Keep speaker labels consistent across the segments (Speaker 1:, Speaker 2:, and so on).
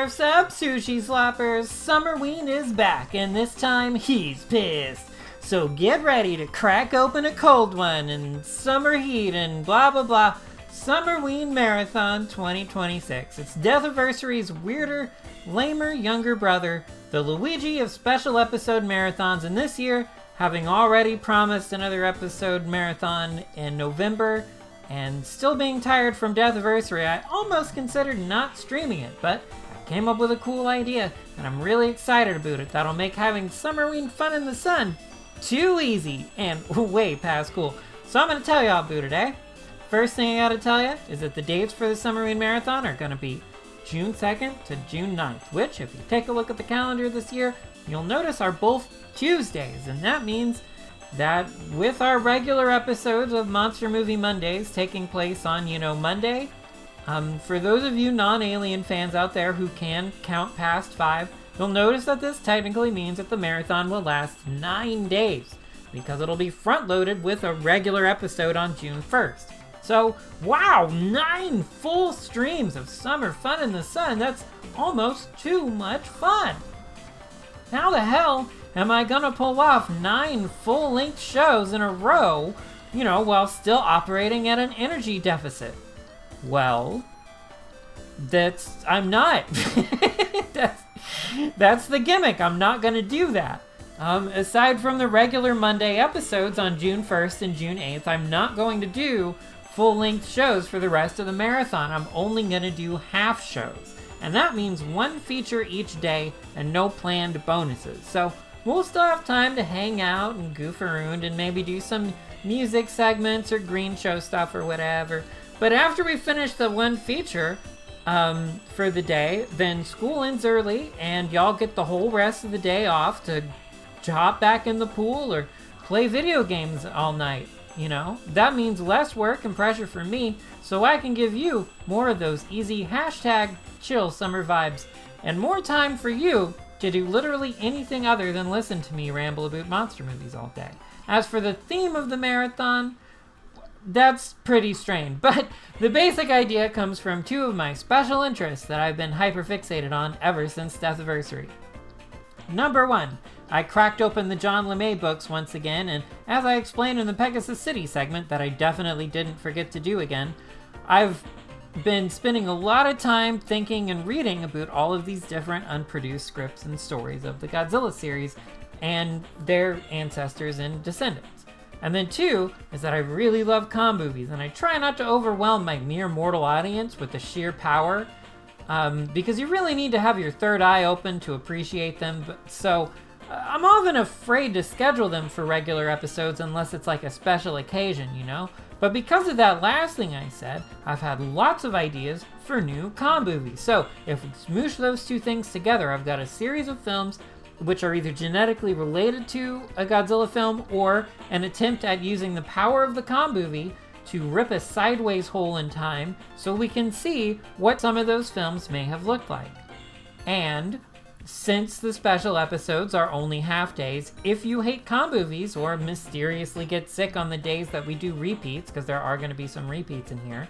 Speaker 1: Surf's up, sushi slappers. Summerween is back, and this time he's pissed. So get ready to crack open a cold one and summer heat and blah blah blah. Summerween Marathon 2026. It's Deathiversary's weirder, lamer younger brother, the Luigi of special episode marathons, and this year, having already promised another episode marathon in November, and still being tired from Deathiversary, I almost considered not streaming it, but I came up with a cool idea, and I'm really excited about it. That'll make having Summerween fun in the sun too easy, and way past cool. So I'm gonna tell y'all about it, eh? First thing I gotta tell you is that the dates for the Summerween Marathon are gonna be June 2nd to June 9th, which, if you take a look at the calendar this year, you'll notice are both Tuesdays, and that means that with our regular episodes of Monster Movie Mondays taking place on, Monday, for those of you non-Alien fans out there who can count past 5, you'll notice that this technically means that the marathon will last 9 days, because it'll be front-loaded with a regular episode on June 1st. So, wow, 9 full streams of summer fun in the sun. That's almost too much fun. How the hell am I gonna pull off 9 full-length shows in a row, while still operating at an energy deficit? Well, I'm not. That's the gimmick. I'm not gonna do that. Aside from the regular Monday episodes on June 1st and June 8th, I'm not going to do full-length shows for the rest of the marathon. I'm only gonna do half shows. And that means 1 feature each day and no planned bonuses. So we'll still have time to hang out and goof around and maybe do some music segments or green show stuff or whatever. But after we finish the 1 feature for the day, then school ends early and y'all get the whole rest of the day off to hop back in the pool or play video games all night. That means less work and pressure for me, so I can give you more of those easy #chill summer vibes and more time for you to do literally anything other than listen to me ramble about monster movies all day. As for the theme of the marathon, that's pretty strange, but the basic idea comes from 2 of my special interests that I've been hyperfixated on ever since Deathiversary. Number 1, I cracked open the John LeMay books once again, and as I explained in the Pegasus City segment that I definitely didn't forget to do again, I've been spending a lot of time thinking and reading about all of these different unproduced scripts and stories of the Godzilla series and their ancestors and descendants. And then 2 is that I really love comboovies, and I try not to overwhelm my mere mortal audience with the sheer power, because you really need to have your third eye open to appreciate them. So I'm often afraid to schedule them for regular episodes unless it's like a special occasion, But because of that last thing I said, I've had lots of ideas for new comboovies. So if we smoosh those 2 things together, I've got a series of films which are either genetically related to a Godzilla film or an attempt at using the power of the combovie to rip a sideways hole in time so we can see what some of those films may have looked like. And since the special episodes are only half days, if you hate comboovies or mysteriously get sick on the days that we do repeats, because there are going to be some repeats in here,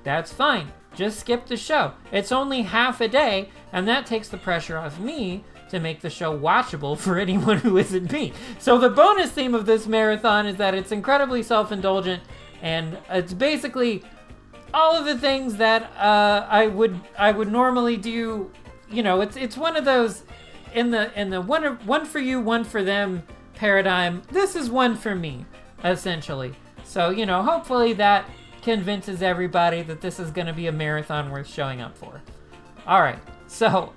Speaker 1: that's fine. Just skip the show. It's only half a day, and that takes the pressure off me to make the show watchable for anyone who isn't me. So the bonus theme of this marathon is that it's incredibly self-indulgent, and it's basically all of the things that I would normally do. It's one of those in the one for you, one for them paradigm. This is one for me, essentially. So hopefully that convinces everybody that this is going to be a marathon worth showing up for. All right, so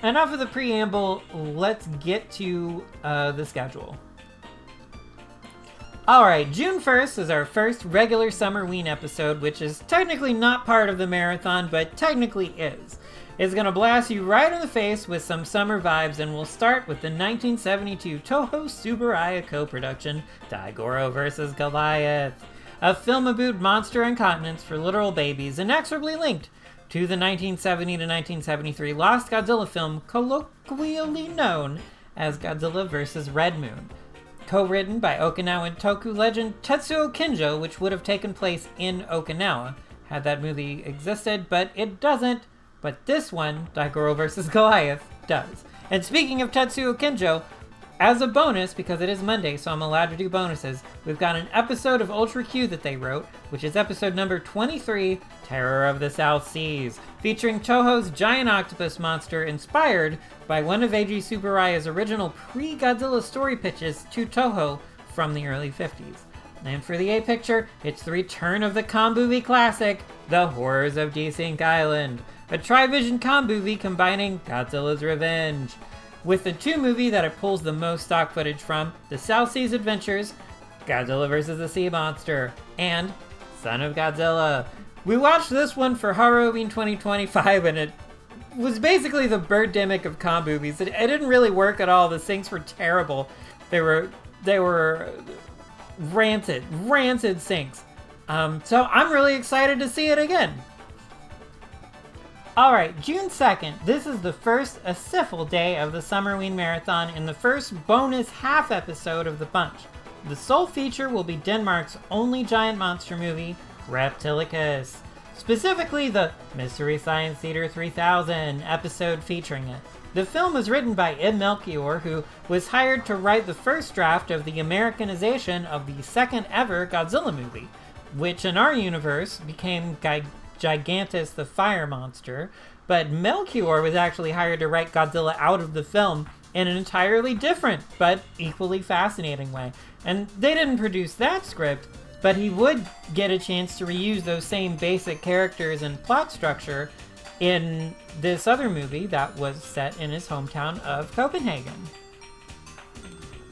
Speaker 1: enough of the preamble. Let's get to the schedule. Alright, June 1st is our first regular Summerween episode, which is technically not part of the marathon, but technically is. It's gonna blast you right in the face with some summer vibes, and we'll start with the 1972 Toho Tsuburaya co-production, Daigoro vs. Goliath, a film about monster incontinence for literal babies, inexorably linked to the 1970 to 1973 Lost Godzilla film colloquially known as Godzilla vs. Red Moon. Co-written by Okinawan Toku legend Tetsuo Kinjo, which would have taken place in Okinawa had that movie existed, but it doesn't but this one, Daigoro vs. Goliath, does. And speaking of Tetsuo Kinjo, as a bonus, because it is Monday, so I'm allowed to do bonuses, we've got an episode of Ultra Q that they wrote, which is episode number 23, Terror of the South Seas, featuring Toho's giant octopus monster inspired by one of Eiji Tsuburaya's original pre-Godzilla story pitches to Toho from the early 50s. And for the A picture, it's the return of the Comboovie classic, The Horrors of Desync Island, a Trivision Comboovie combining Godzilla's Revenge, with the two movie that it pulls the most stock footage from, The South Seas Adventures, Godzilla vs. the Sea Monster, and Son of Godzilla. We watched this one for Summerween 2025, and it was basically the Birdemic of Comboovies. It didn't really work at all. The syncs were terrible. They were rancid syncs. So I'm really excited to see it again. Alright, June 2nd, this is the first Asifal day of the Summerween Marathon and the first bonus half episode of the bunch. The sole feature will be Denmark's only giant monster movie, Reptilicus. Specifically the Mystery Science Theater 3000 episode featuring it. The film was written by Ed Melchior, who was hired to write the first draft of the Americanization of the second ever Godzilla movie, which in our universe became Gigantis the Fire Monster, but Melchior was actually hired to write Godzilla out of the film in an entirely different but equally fascinating way. And they didn't produce that script, but he would get a chance to reuse those same basic characters and plot structure in this other movie that was set in his hometown of Copenhagen.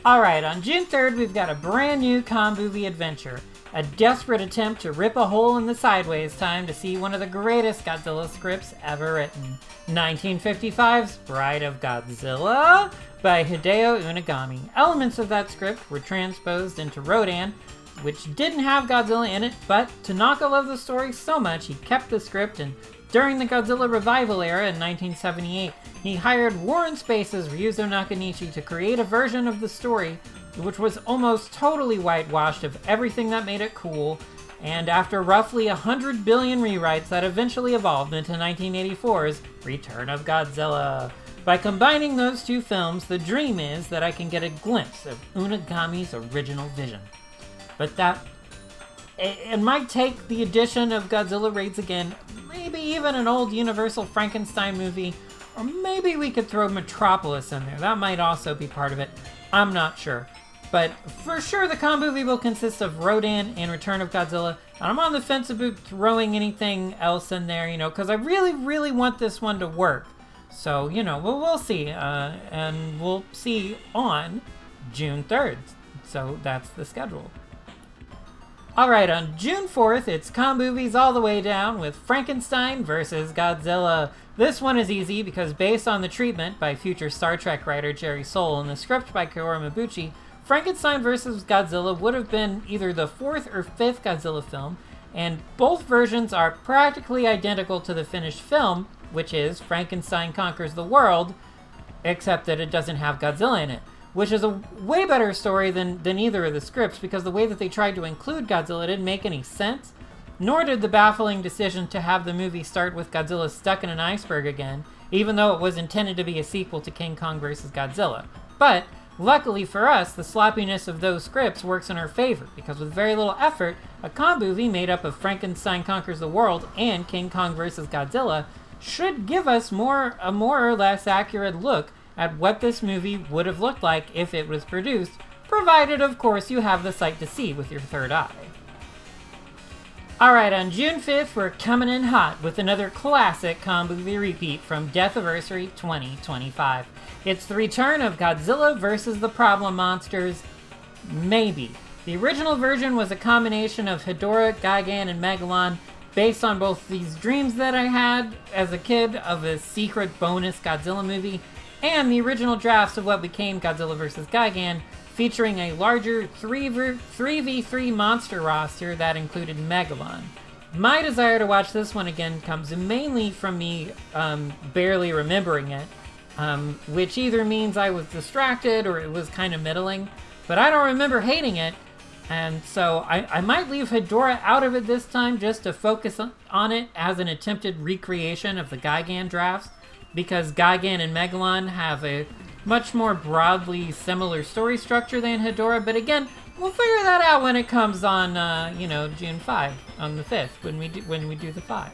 Speaker 1: Alright, on June 3rd, we've got a brand new Comboovie adventure. A desperate attempt to rip a hole in the sideways time to see one of the greatest Godzilla scripts ever written. 1955's Bride of Godzilla by Hideo Unagami. Elements of that script were transposed into Rodan, which didn't have Godzilla in it, but Tanaka loved the story so much he kept the script, and during the Godzilla revival era in 1978, he hired Warren Space's Ryuzo Nakanishi to create a version of the story which was almost totally whitewashed of everything that made it cool, and after roughly 100 billion rewrites that eventually evolved into 1984's Return of Godzilla. By combining those two films, the dream is that I can get a glimpse of Unagami's original vision. But that, it might take the addition of Godzilla Raids Again, maybe even an old Universal Frankenstein movie, or maybe we could throw Metropolis in there. That might also be part of it. I'm not sure. But for sure the Comboovie will consist of Rodan and Return of Godzilla. And I'm on the fence about throwing anything else in there, because I really, really want this one to work. So, we'll see. And we'll see on June 3rd. So that's the schedule. Alright, on June 4th, it's Comboovies all the way down with Frankenstein vs. Godzilla. This one is easy because based on the treatment by future Star Trek writer Jerry Soule and the script by Kaoru Mabuchi, Frankenstein vs. Godzilla would have been either the fourth or fifth Godzilla film, and both versions are practically identical to the finished film, which is Frankenstein Conquers the World, except that it doesn't have Godzilla in it, which is a way better story than either of the scripts, because the way that they tried to include Godzilla didn't make any sense, nor did the baffling decision to have the movie start with Godzilla stuck in an iceberg again, even though it was intended to be a sequel to King Kong vs. Godzilla. But luckily for us, the sloppiness of those scripts works in our favor, because with very little effort, a Comboovie made up of Frankenstein Conquers the World and King Kong vs. Godzilla should give us a more or less accurate look at what this movie would have looked like if it was produced, provided, of course, you have the sight to see with your third eye. Alright, on June 5th, we're coming in hot with another classic Comboovie repeat from Deathiversary 2025. It's the return of Godzilla vs. the Problem Monsters, maybe. The original version was a combination of Hedorah, Gigan, and Megalon, based on both these dreams that I had as a kid of a secret bonus Godzilla movie, and the original drafts of what became Godzilla vs. Gigan, featuring a larger 3v3 monster roster that included Megalon. My desire to watch this one again comes mainly from me barely remembering it, which either means I was distracted or it was kind of middling, but I don't remember hating it, And so I might leave Hedorah out of it this time just to focus on it as an attempted recreation of the Gigan drafts, because Gigan and Megalon have a much more broadly similar story structure than Hedorah. But again, we'll figure that out when it comes on, June 5, on the 5th, when we do the 5.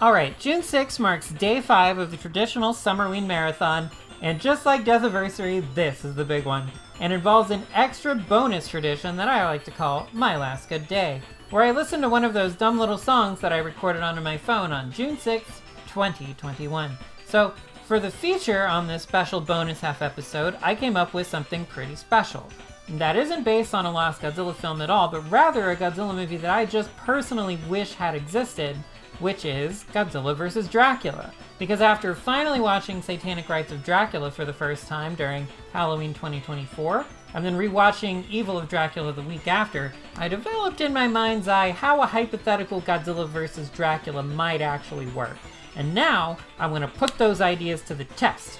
Speaker 1: All right, June 6 marks day 5 of the traditional Summerween Marathon, and just like Deathiversary, this is the big one, and involves an extra bonus tradition that I like to call My Last Good Day, where I listen to one of those dumb little songs that I recorded onto my phone on June 6, 2021. So, for the feature on this special bonus half episode, I came up with something pretty special. That isn't based on a Lost Godzilla film at all, but rather a Godzilla movie that I just personally wish had existed, which is Godzilla vs. Dracula. Because after finally watching Satanic Rites of Dracula for the first time during Halloween 2024, and then rewatching Evil of Dracula the week after, I developed in my mind's eye how a hypothetical Godzilla vs. Dracula might actually work. And now, I want to put those ideas to the test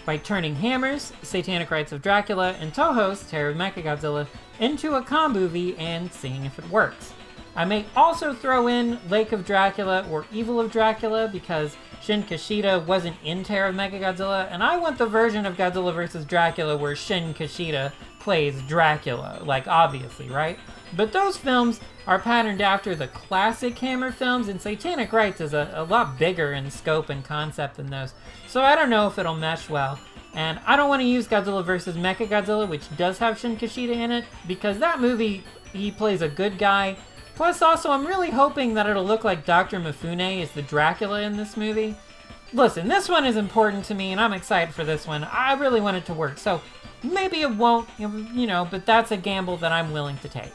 Speaker 1: by turning Hammer's Satanic Rites of Dracula and Toho's Terror of Mechagodzilla into a Comboovie and seeing if it works. I may also throw in Lake of Dracula or Evil of Dracula because Shin Kishida wasn't in Terror of Mechagodzilla, and I want the version of Godzilla vs. Dracula where Shin Kishida plays Dracula, like obviously, right? But those films are patterned after the classic Hammer films, and Satanic Rites is a lot bigger in scope and concept than those. So I don't know if it'll mesh well. And I don't want to use Godzilla vs. Mechagodzilla, which does have Shin Kishida in it, because that movie, he plays a good guy. Plus, also, I'm really hoping that it'll look like Dr. Mifune is the Dracula in this movie. Listen, this one is important to me, and I'm excited for this one. I really want it to work, so maybe it won't, but that's a gamble that I'm willing to take.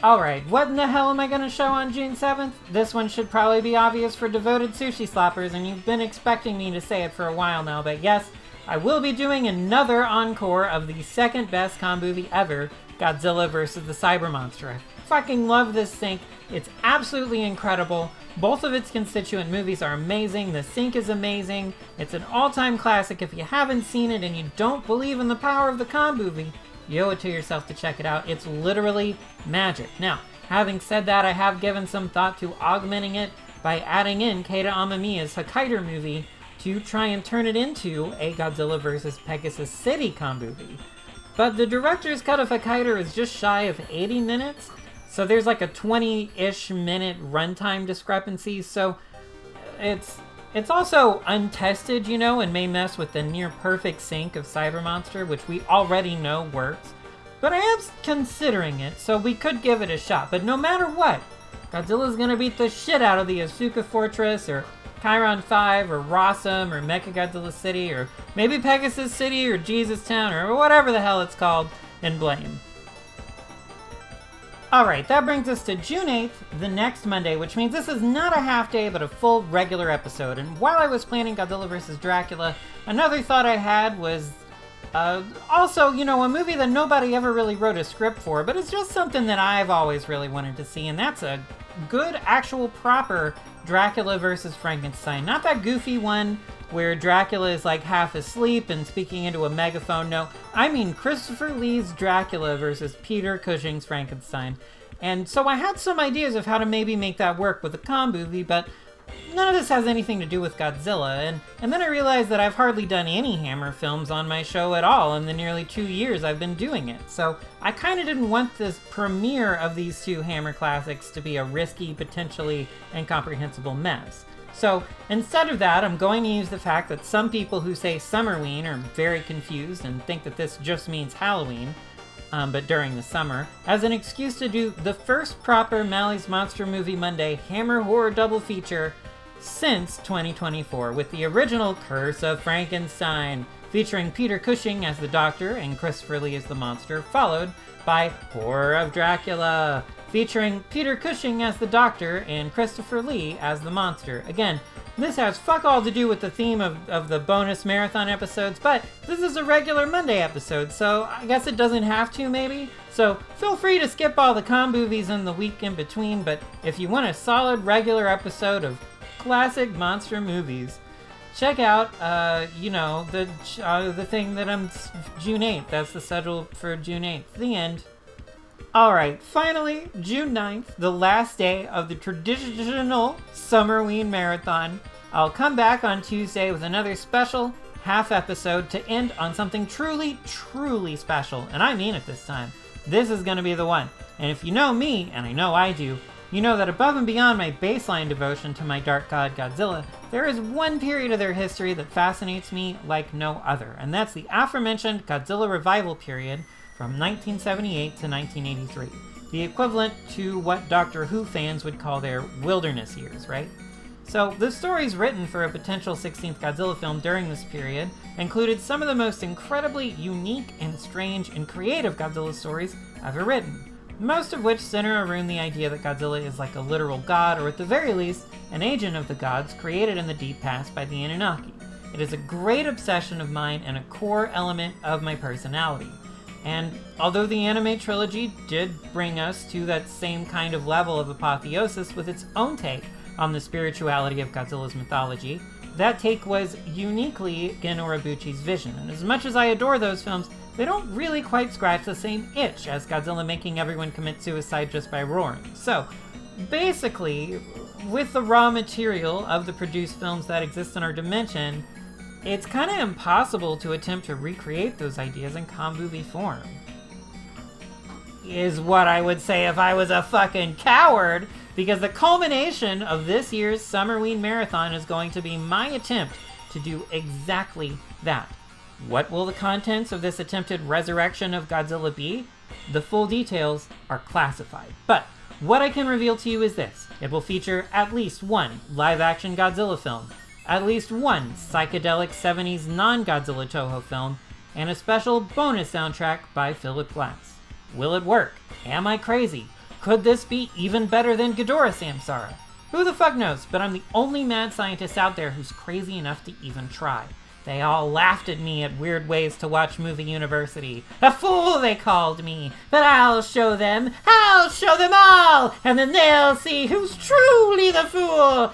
Speaker 1: Alright, what in the hell am I going to show on June 7th? This one should probably be obvious for devoted sushi slappers, and you've been expecting me to say it for a while now, but yes, I will be doing another encore of the second best Comboovie ever, Godzilla vs. the Cyber Monster. I fucking love this sync. It's absolutely incredible. Both of its constituent movies are amazing. The sync is amazing. It's an all-time classic. If you haven't seen it and you don't believe in the power of the Comboovie, you owe it to yourself to check it out. It's literally magic. Now, having said that, I have given some thought to augmenting it by adding in Keita Amamiya's Hokkaido movie to try and turn it into a Godzilla vs. Pegasus City Comboovie. But the director's cut of Hokkaido is just shy of 80 minutes, so there's like a 20-ish minute runtime discrepancy, so it's also untested, and may mess with the near-perfect sync of Cyber Monster, which we already know works. But I am considering it, so we could give it a shot. But no matter what, Godzilla's gonna beat the shit out of the Asuka Fortress, or Chiron 5, or Rossum, or Mechagodzilla City, or maybe Pegasus City, or Jesus Town, or whatever the hell it's called, and blame. Alright, that brings us to June 8th, the next Monday, which means this is not a half day, but a full regular episode. And while I was planning Godzilla vs. Dracula, another thought I had was also, a movie that nobody ever really wrote a script for, but it's just something that I've always really wanted to see, and that's a good, actual, proper Dracula vs. Frankenstein. Not that goofy one where Dracula is like half asleep and speaking into a megaphone. No, I mean Christopher Lee's Dracula versus Peter Cushing's Frankenstein. And so I had some ideas of how to maybe make that work with a Comboovie, but none of this has anything to do with Godzilla. And then I realized that I've hardly done any Hammer films on my show at all in the nearly 2 years I've been doing it. So I kind of didn't want this premiere of these two Hammer classics to be a risky, potentially incomprehensible mess. So instead of that, I'm going to use the fact that some people who say Summerween are very confused and think that this just means Halloween, but during the summer, as an excuse to do the first proper Mally's Monster Movie Monday Hammer Horror double feature since 2024, with the original Curse of Frankenstein, featuring Peter Cushing as the Doctor and Christopher Lee as the monster, followed by Horror of Dracula, featuring Peter Cushing as the Doctor and Christopher Lee as the monster. Again, this has fuck all to do with the theme of the bonus marathon episodes, but this is a regular Monday episode, so I guess it doesn't have to, maybe? So feel free to skip all the Comboovies in the week in between, but if you want a solid regular episode of classic monster movies, check out, the thing that I'm June 8th. That's the schedule for June 8th. The end. Alright, finally, June 9th, the last day of the traditional Summerween Marathon. I'll come back on Tuesday with another special half episode to end on something truly, truly special. And I mean it this time. This is going to be the one. And if you know me, and I know I do, you know that above and beyond my baseline devotion to my dark god Godzilla, there is one period of their history that fascinates me like no other. And that's the aforementioned Godzilla revival period from 1978 to 1983. The equivalent to what Doctor Who fans would call their wilderness years, right? So, the stories written for a potential 16th Godzilla film during this period included some of the most incredibly unique and strange and creative Godzilla stories ever written, most of which center around the idea that Godzilla is like a literal god, or at the very least, an agent of the gods created in the deep past by the Anunnaki. It is a great obsession of mine and a core element of my personality. And although the anime trilogy did bring us to that same kind of level of apotheosis with its own take on the spirituality of Godzilla's mythology, that take was uniquely Gen Urobuchi's vision. And as much as I adore those films, they don't really quite scratch the same itch as Godzilla making everyone commit suicide just by roaring. So, basically, with the raw material of the produced films that exist in our dimension, it's kind of impossible to attempt to recreate those ideas in comboovies form. Is what I would say if I was a fucking coward, because the culmination of this year's Summerween Marathon is going to be my attempt to do exactly that. What will the contents of this attempted resurrection of Godzilla be? The full details are classified, but what I can reveal to you is this. It will feature at least one live-action Godzilla film, at least one psychedelic 70s non-Godzilla Toho film, and a special bonus soundtrack by Philip Glass. Will it work? Am I crazy? Could this be even better than Ghidorah Samsara? Who the fuck knows, but I'm the only mad scientist out there who's crazy enough to even try. They all laughed at me at weird ways to watch Movie University. A fool, they called me. But I'll show them all, and then they'll see who's truly the fool.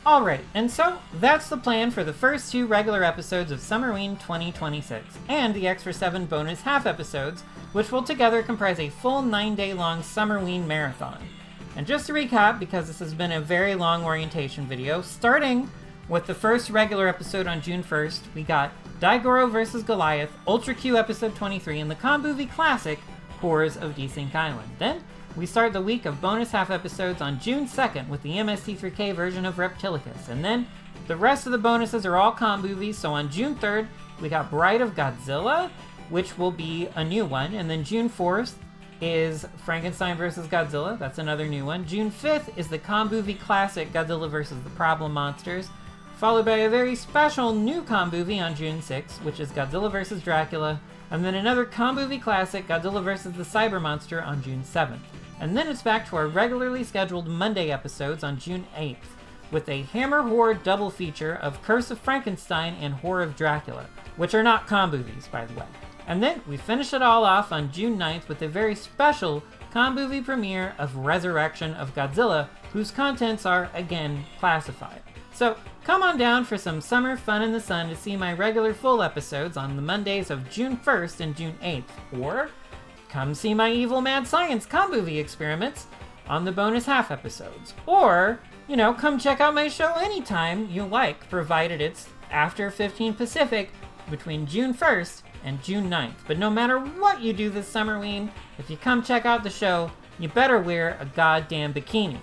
Speaker 1: Alright, and so that's the plan for the first 2 regular episodes of Summerween 2026, and the extra 7 bonus half episodes, which will together comprise a full 9-day-long Summerween marathon. And just to recap, because this has been a very long orientation video, starting with the first regular episode on June 1st, we got Daigoro vs. Goliath, Ultra Q episode 23, and the Comboovie classic, Horrors of Desync Island. Then, we start the week of bonus half episodes on June 2nd with the MST3K version of Reptilicus. And then, the rest of the bonuses are all Comboovies, so on June 3rd, we got Bride of Godzilla, which will be a new one. And then June 4th is Frankenstein vs. Godzilla, that's another new one. June 5th is the Comboovie classic Godzilla vs. the Problem Monsters, followed by a very special new Comboovie on June 6th, which is Godzilla vs. Dracula, and then another Comboovie classic, Godzilla vs. the Cyber Monster, on June 7th. And then it's back to our regularly scheduled Monday episodes on June 8th, with a Hammer Horror double feature of Curse of Frankenstein and Horror of Dracula, which are not Comboovies, by the way. And then we finish it all off on June 9th with a very special Comboovie premiere of Resurrection of Godzilla, whose contents are, again, classified. So, come on down for some summer fun in the sun to see my regular full episodes on the Mondays of June 1st and June 8th, or come see my evil mad science Comboovie experiments on the bonus half episodes. Or, come check out my show anytime you like, provided it's after 15 Pacific between June 1st and June 9th. But no matter what you do this Summerween, if you come check out the show, you better wear a goddamn bikini.